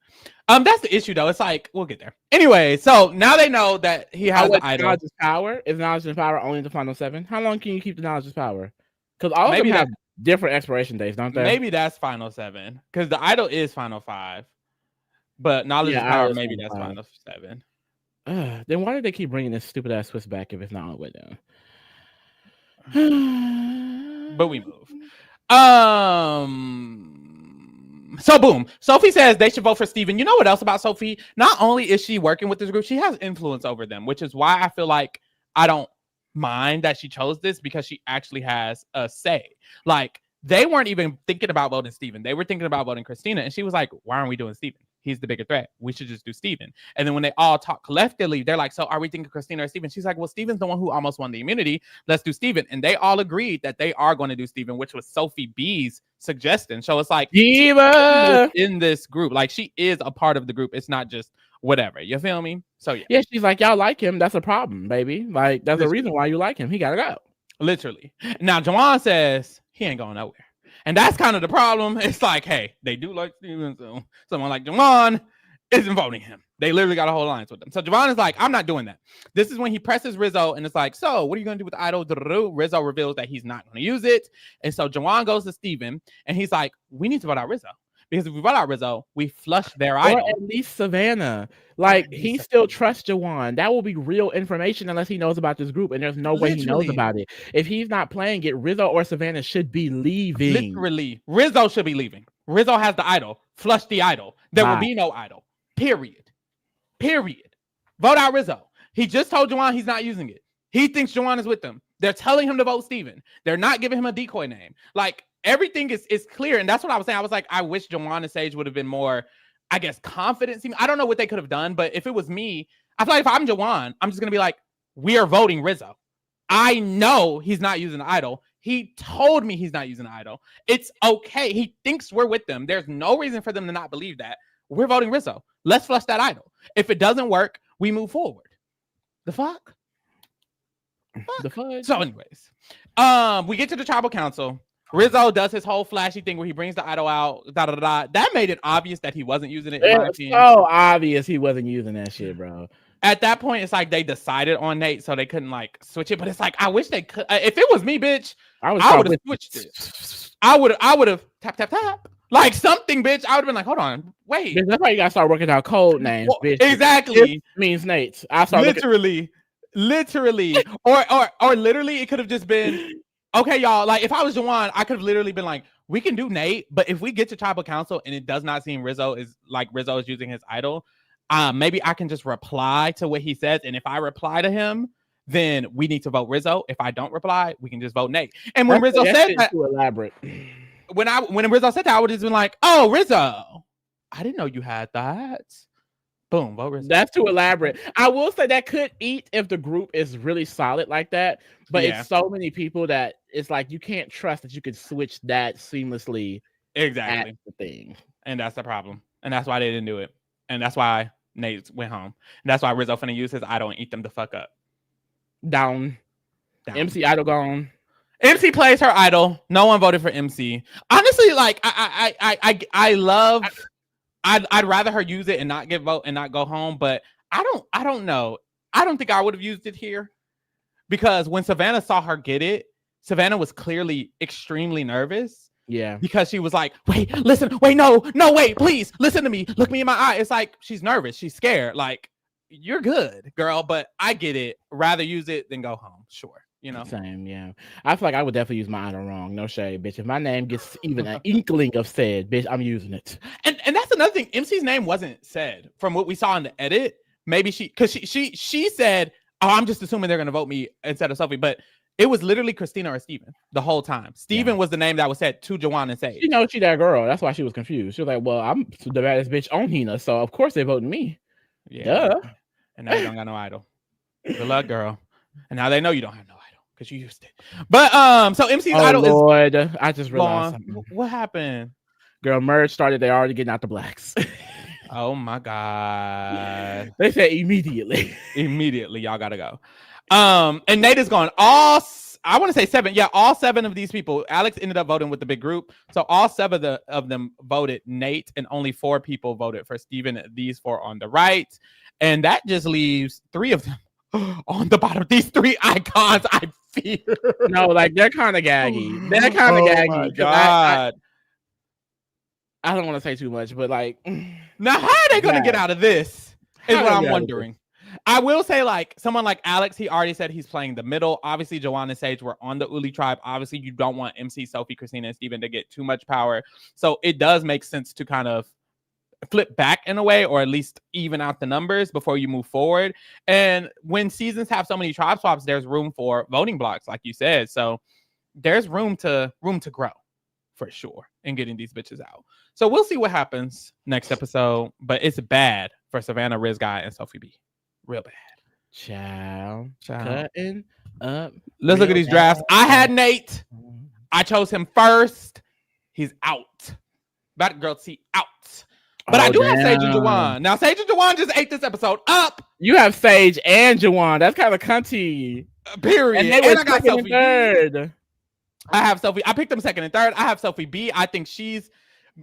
That's the issue though. It's like we'll get there. Anyway, so now they know that he has the idol. Knowledge is power. Is knowledge and power only the final 7? How long can you keep the knowledge is power? Because all of them have different expiration dates, don't they? Maybe that's final 7 because the idol is final 5, but knowledge is power. Maybe that's final 7. Then why did they keep bringing this stupid ass twist back if it's not all the way down? But we move. So boom. Sophie says they should vote for Steven. You know what else about Sophie? Not only is she working with this group, she has influence over them, which is why I feel like I don't mind that she chose this because she actually has a say. Like they weren't even thinking about voting Steven. They were thinking about voting Christina. And she was like, why aren't we doing Steven? He's the bigger threat. We should just do Steven. And then when they all talk collectively, they're like, so are we thinking Christina or Steven? She's like, well, Steven's the one who almost won the immunity. Let's do Steven. And they all agreed that they are going to do Steven, which was Sophie B's suggestion. So it's like Diva in this group, like she is a part of the group. It's not just whatever. You feel me? So yeah. Yeah, she's like, y'all like him. That's a problem, baby. Like that's the reason why you like him. He gotta go. Literally. Now Juwan says he ain't going nowhere. And that's kind of the problem. It's like, hey, they do like Steven, so someone like Juwan isn't voting him. They literally got a whole alliance with them. So Juwan is like, I'm not doing that. This is when he presses Rizzo and it's like, so what are you going to do with the idol? Rizzo reveals that he's not going to use it. And so Juwan goes to Steven and he's like, we need to vote out Rizzo. Because if we vote out Rizzo, we flush their idol. Or at least Savannah. Like, he still trusts Juwan. That will be real information unless he knows about this group, and there's no way he knows about it. If he's not playing it, Rizzo or Savannah should be leaving. Literally. Rizzo should be leaving. Rizzo has the idol. Flush the idol. There will be no idol. Period. Vote out Rizzo. He just told Juwan he's not using it. He thinks Juwan is with them. They're telling him to vote Steven. They're not giving him a decoy name. Like, everything is clear. And that's what I was saying. I was like, I wish Juwan and Sage would have been more, I guess, confident. I don't know what they could have done, but if it was me, I feel like if I'm Juwan, I'm just going to be like, we are voting Rizzo. I know he's not using the idol. He told me he's not using the idol. It's okay. He thinks we're with them. There's no reason for them to not believe that. We're voting Rizzo. Let's flush that idol. If it doesn't work, we move forward. The fuck? The fuck? So anyways, we get to the tribal council. Rizzo does his whole flashy thing where he brings the idol out. That made it obvious that he wasn't using it. It's so obvious he wasn't using that shit, bro. At that point, it's like they decided on Nate, so they couldn't like switch it. But it's like I wish they could. If it was me, bitch, I would have switched it. I would have tap like something, bitch. I would have been like, hold on, wait. That's why you gotta start working out code names, bitch. Exactly. It means Nate. I start literally, or literally, it could have just been. Okay, y'all, like if I was Juwan, I could have literally been like, we can do Nate, but if we get to tribal council and it does not seem Rizzo is using his idol, maybe I can just reply to what he says. And if I reply to him, then we need to vote Rizzo. If I don't reply, we can just vote Nate. And when Rizzo said that, too elaborate. When Rizzo said that, I would have just been like, oh, Rizzo, I didn't know you had that. Boom, vote Rizzo. That's too elaborate. I will say that could eat if the group is really solid like that, but it's so many people that it's like you can't trust that you could switch that seamlessly. Exactly. The thing. And that's the problem. And that's why they didn't do it. And that's why Nate went home. And that's why Rizzo finna use his idol and eat them the fuck up. Down. MC idol gone. MC plays her idol. No one voted for MC. Honestly, like I love. I'd rather her use it and not get vote and not go home. But I don't know. I don't think I would have used it here because when Savannah saw her get it, Savannah was clearly extremely nervous. Yeah, because she was like, wait, listen, wait, no, wait, please listen to me. Look me in my eye. It's like she's nervous. She's scared. Like, you're good, girl, but I get it. Rather use it than go home. Sure. You know, same, yeah. I feel like I would definitely use my idol wrong. No shade, bitch. If my name gets even an inkling of said, bitch, I'm using it. And that's another thing. MC's name wasn't said from what we saw in the edit. Maybe she said, "Oh, I'm just assuming they're gonna vote me instead of Sophie," but it was literally Christina or Steven the whole time. Steven was the name that was said to Juwan and Sage. You know, she that girl. That's why she was confused. She was like, "Well, I'm the baddest bitch on Hina, so of course they voting me." Yeah. And now you don't got no idol. Good luck, girl. And now they know you don't have no idol. because you used it. But so MC's Oh idol is Lord, I just realized gone. something. What happened? Girl, merge started. They already getting out the blacks. Oh my god! They said immediately. Immediately, y'all gotta go. And Nate is gone. I want to say 7. Yeah, all 7 of these people. Alex ended up voting with the big group, so all 7 of them voted Nate, and only 4 people voted for Steven. These 4 on the right, and that just leaves 3 of them on the bottom. These 3 icons, I fear. No, like they're kind of gaggy. They're kind of Oh my gaggy. god! I don't want to say too much, but like, Now, how are they going to get out of this? Is How what they I'm get out of wondering. I will say, like, someone like Alex, he already said he's playing the middle. Obviously, Joanne and Sage were on the Uli tribe. Obviously, you don't want MC, Sophie, Christina, and Steven to get too much power. So it does make sense to kind of flip back in a way, or at least even out the numbers before you move forward. And when seasons have so many tribe swaps, there's room for voting blocks, like you said. So there's room to grow for sure in getting these bitches out. So we'll see what happens next episode. But it's bad for Savannah, Riz Guy, and Sophie B. Real bad. Ciao. Ciao. Cutting up. Let's look at these drafts. I had Nate. I chose him first. He's out. Bad girl C out. But I do have Sage and Jawan. Now, Sage and Jawan just ate this episode up. You have Sage and Jawan. That's kind of cunty. Period. And I got Sophie third. I have Sophie. I picked them second and third. I have Sophie B. I think she's,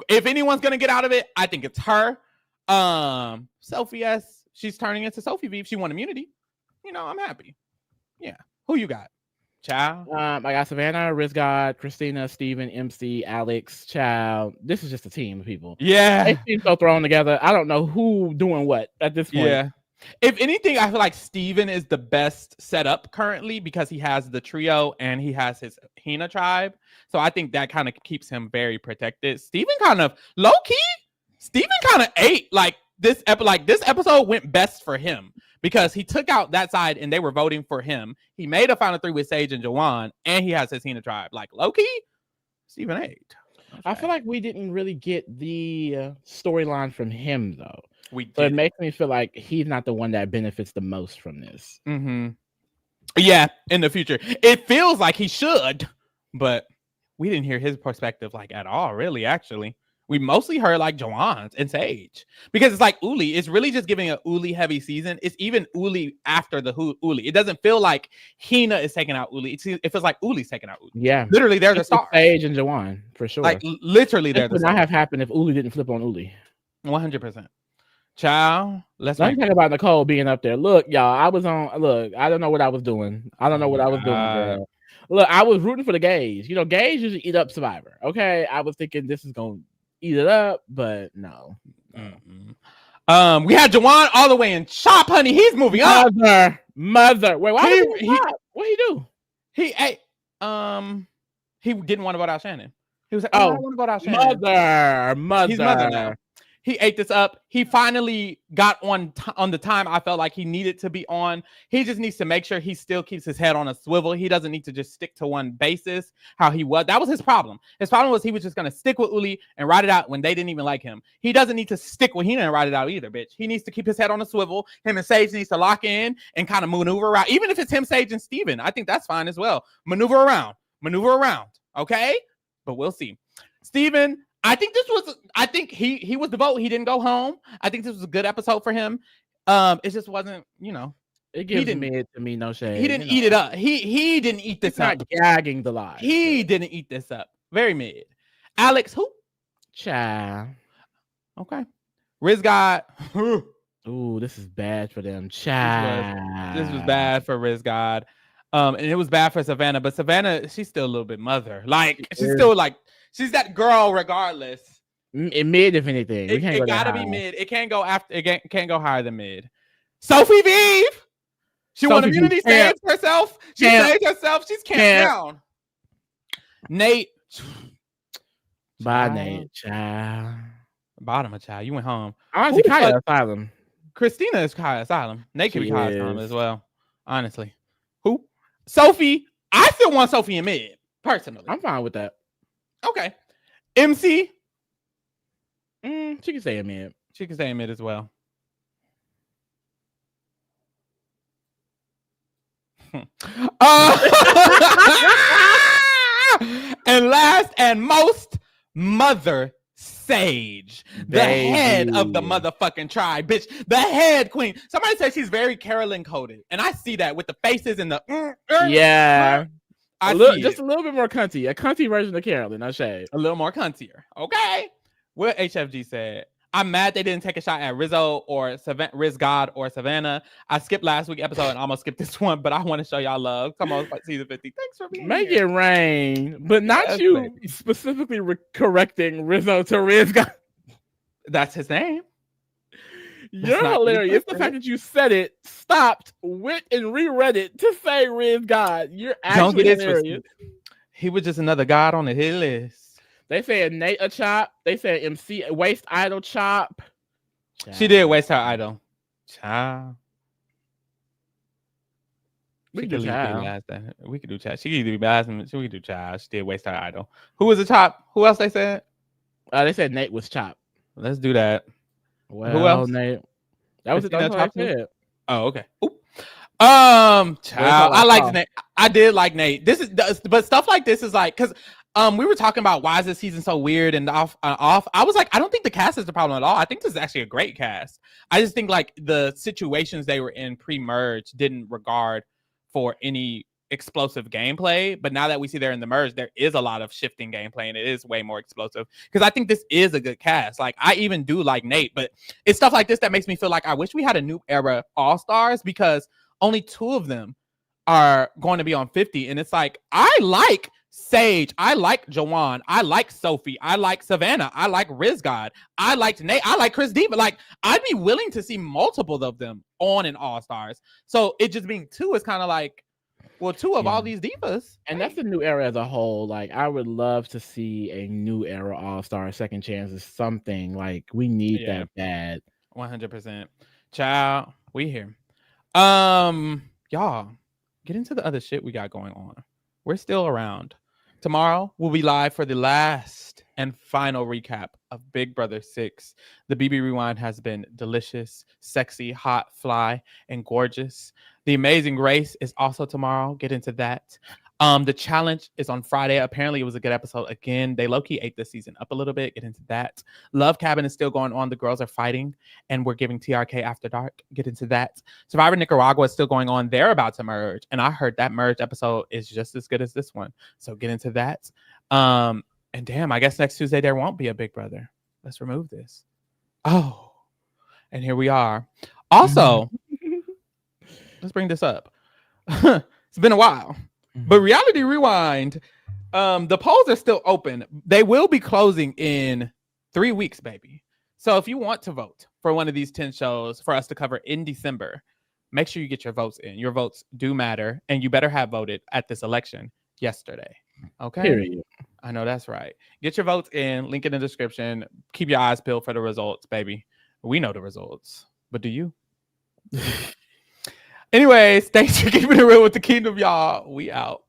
if anyone's gonna get out of it, I think it's her. Sophie S. She's turning into Sophie V. If she won immunity, I'm happy. Yeah. Who you got? Child. I got Savannah, Rizgod, Christina, Steven, MC, Alex, Child. This is just a team of people. Yeah. They seem so thrown together. I don't know who doing what at this point. Yeah. If anything, I feel like Steven is the best setup currently because he has the trio and he has his Hina tribe. So I think that kind of keeps him very protected. Steven kind of low key. Steven kind of ate this episode went best for him because he took out that side and they were voting for him. He made a final 3 with Sage and Jawan, and he has his Hina tribe. Like low key, Steven ate. Okay. I feel like we didn't really get the storyline from him though. So it makes me feel like he's not the one that benefits the most from this. Mm-hmm. Yeah, in the future. It feels like he should, but we didn't hear his perspective at all, really, actually. We mostly heard Jawan's and Sage. Because it's like Uli. It's really just giving a Uli heavy season. It's even Uli after the Uli. It doesn't feel like Hina is taking out Uli. It feels like Uli's taking out Uli. Yeah. Literally, they're the stars. Sage and Jawan, for sure. Literally, they're the stars. This would not have happened if Uli didn't flip on Uli. 100%. Child, let's talk about Nicole being up there. Look, y'all, I don't know what I was doing. Girl. Look, I was rooting for the gays. Gays usually eat up Survivor. Okay, I was thinking this is going to eat it up, but no. Mm-hmm. We had Jawan all the way in Chop, honey. He's moving up. Mother. Wait, why what he do? He ate. He didn't want to vote out Shannon. He was like, I want to vote out Shannon. Mother. He's mother now. He ate this up. He finally got on the time I felt like he needed to be on. He just needs to make sure he still keeps his head on a swivel. He doesn't need to just stick to one basis how he was. That was his problem. His problem was he was just going to stick with Uli and ride it out when they didn't even like him. He doesn't need to stick with Hina and ride it out either, bitch. He needs to keep his head on a swivel. Him and Sage needs to lock in and kind of maneuver around. Even if it's him, Sage, and Steven, I think that's fine as well. Maneuver around. Okay? But we'll see. Steven, I think he was the vote. He didn't go home. I think this was a good episode for him. It just wasn't, It gives mid to me, no shade. He didn't eat it up. He didn't eat this up. Not gagging the lie. He didn't eat this up. Very mid. Alex, who? Child. Okay. Riz got. Ooh, this is bad for them. Child. This was bad for Riz God. And it was bad for Savannah, but Savannah, she's still a little bit mother. She's still she's that girl regardless. Mid, if anything. It gotta be mid. It can't go after. It can't go higher than mid. Sophie Vive. She won immunity. Saves herself. She saves herself. She's camped down. Nate. Bye, Nate. Child. Bottom of child. You went home. Honestly, Kaya Asylum. Christina is Kaya Asylum. Nate can be Kaya Asylum as well. Honestly. Who? Sophie. I still want Sophie in mid. Personally. I'm fine with that. Okay. MC. She can stay in mid. She can stay in mid as well. And last and most, Mother Sage, the head of the motherfucking tribe, bitch, the head queen. Somebody says she's very Carolyn coded, and I see that with the faces and the yeah. Just a little bit more cunty, a cunty version of Carolyn. I shade a little more cuntier. Okay, what HFG said. I'm mad they didn't take a shot at Rizzo or Riz God or Savannah. I skipped last week's episode and almost skipped this one, but I want to show y'all love. Come on, season 50. Thanks for being Make here. It rain, but not you specifically correcting Rizzo to Riz God. That's his name. You're hilarious. The fact that you said it, stopped, went and reread it to say Riz God. You're actually hilarious. He was just another god on the hit list. They said Nate a chop. They said MC waste idol chop. Child. She did waste her idol. Child. We could do child. We could do child. She could either be bad. She could do child. She did waste her idol. Who was a chop? Who else they said? They said Nate was chop. Let's do that. Well, who else? Nate. That was the top said. Oh, okay. Child. I liked Nate. I did like Nate. But stuff like this is like, because we were talking about why is this season so weird and off. I was like, I don't think the cast is the problem at all. I think this is actually a great cast. I just think like the situations they were in pre-merge didn't regard for any explosive gameplay. But now that we see they're in the merge, there is a lot of shifting gameplay and it is way more explosive. Because I think this is a good cast. Like I even do like Nate, but it's stuff like this that makes me feel like I wish we had a new era All-Stars because only 2 of them are going to be on 50. And it's like, I like Sage, I like Jawan, I like Sophie, I like Savannah, I like Riz God, I like Nate, I like Chris D. But like, I'd be willing to see multiple of them on an All-Stars. So it just being 2 is kind of like, well, 2 of all these divas. And that's the new era as a whole. Like, I would love to see a new era All-Star second chance is something like we need that bad. 100%. Child, we here. Y'all, get into the other shit we got going on. We're still around. Tomorrow, we'll be live for the last and final recap of Big Brother 6. The BB Rewind has been delicious, sexy, hot, fly, and gorgeous. The Amazing Race is also tomorrow. Get into that. The challenge is on Friday. Apparently, it was a good episode. Again, they low-key ate this season up a little bit. Get into that. Love Cabin is still going on. The girls are fighting, and we're giving TRK After Dark. Get into that. Survivor Nicaragua is still going on. They're about to merge, and I heard that merge episode is just as good as this one. So get into that. And damn, I guess next Tuesday there won't be a Big Brother. Let's remove this. Oh, and here we are. Also, let's bring this up. It's been a while. But Reality Rewind, the polls are still open. They will be closing in 3 weeks, baby. So if you want to vote for one of these 10 shows for us to cover in December, make sure you get your votes in. Your votes do matter, and you better have voted at this election yesterday. Okay? Period. I know that's right. Get your votes in. Link in the description. Keep your eyes peeled for the results, baby. We know the results, but do you? Anyways, thanks for keeping it real with the kingdom, y'all. We out.